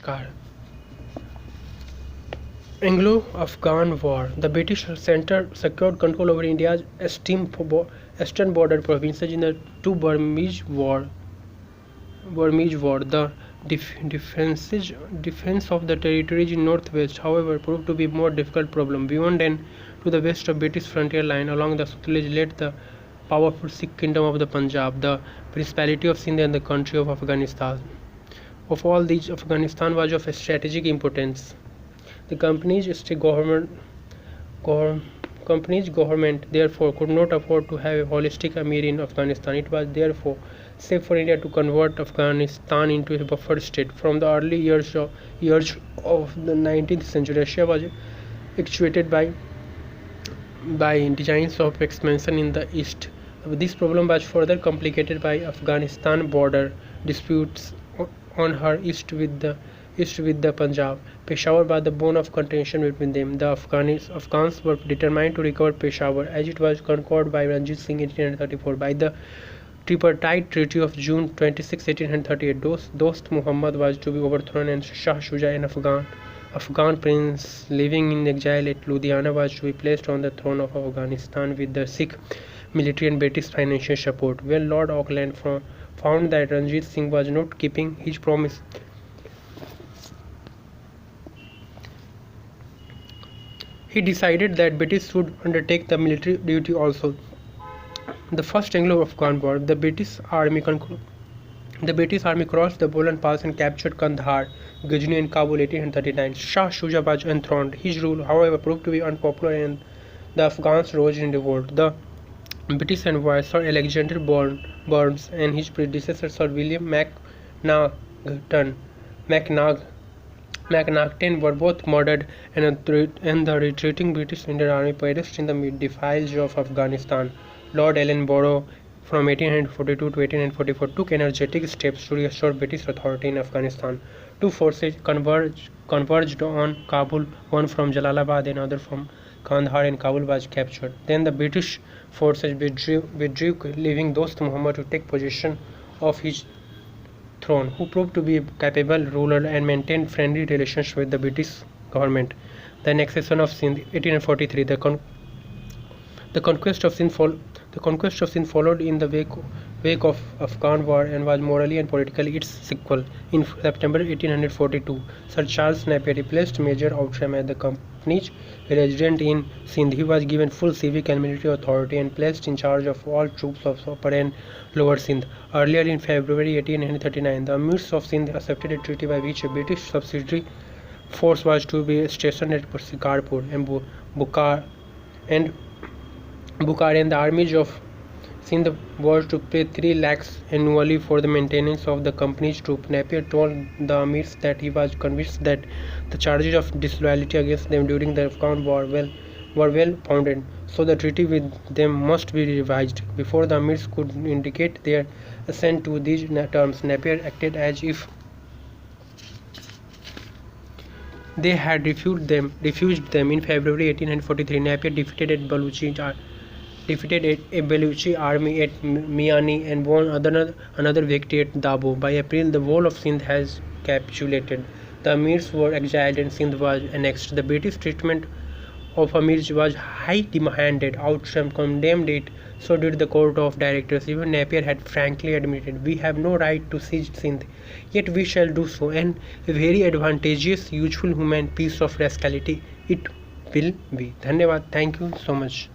नमस्कार। Anglo-Afghan War. The British secured control over India's eastern border provinces in the two Burmese War. The defense of the territories in northwest, however, proved to be a more difficult problem. Beyond and to the west of British frontier line along the Sutlej lay the powerful Sikh kingdom of the Punjab, the Principality of Sindh and the country of Afghanistan. Of all these, Afghanistan was of strategic importance. The company's government therefore could not afford to have a holistic Amir in Afghanistan. It was therefore safe for India to convert Afghanistan into a buffer state. From the early years of the 19th century, Russia was actuated by designs of expansion in the east. This problem was further complicated by Afghanistan border disputes on her east with the Punjab. Peshawar was the bone of contention between them. The Afghans were determined to recover Peshawar as it was conquered by Ranjit Singh in 1834. By the tripartite treaty of June 26, 1838, Dost Muhammad was to be overthrown and Shah Shuja, an Afghan prince living in exile at Ludhiana, was to be placed on the throne of Afghanistan with the Sikh military and British financial support. When Lord Auckland found that Ranjit Singh was not keeping his promise, he decided that British should undertake the military duty also. The First Anglo-Afghan War. The British Army crossed the Bolan Pass and captured Kandahar, Ghazni and Kabul 1839. Shah Shuja was enthroned. His rule, however, proved to be unpopular and the Afghans rose in revolt. The British envoy Sir Alexander Burnes and his predecessor Sir William McNaughton were both murdered, and the retreating British Indian Army perished in the defiles of Afghanistan. Lord Ellenborough, from 1842 to 1844, took energetic steps to restore British authority in Afghanistan. Two forces converged on Kabul, one from Jalalabad and another from Kandahar, and Kabul was captured. Then the British forces withdrew, leaving Dost Muhammad to take possession of his throne, who proved to be a capable ruler and maintained friendly relations with the British government. The annexation of Sindh, 1843. The conquest of Sindh followed in the wake of Afghan War and was morally and politically its sequel. In September 1842, Sir Charles Napier replaced Major Outram as the company's resident in Sindh. He was given full civic and military authority and placed in charge of all troops of Upper and Lower Sindh. Earlier in February 1839, the Amirs of Sindh accepted a treaty by which a British subsidiary force was to be stationed at Sikarpur and Bukhara, and the armies of Sindh were to pay 3 lakhs annually for the maintenance of the company's troops. Napier told the Amirs that he was convinced that the charges of disloyalty against them during the Afghan War were well founded, so the treaty with them must be revised. Before the Amirs could indicate their assent to these terms, Napier acted as if they had refused them. In February 1843, Napier defeated a Baluchi army at Miani and won another victory at Dabo. By April, the whole of Sindh has capitulated. The Amirs were exiled and Sindh was annexed. The British treatment of Amirs was high-handed. Outram condemned it, so did the Court of Directors. Even Napier had frankly admitted, "We have no right to seize Sindh, yet we shall do so, and a very advantageous, useful, human piece of rascality it will be." धन्यवाद. Thank you so much.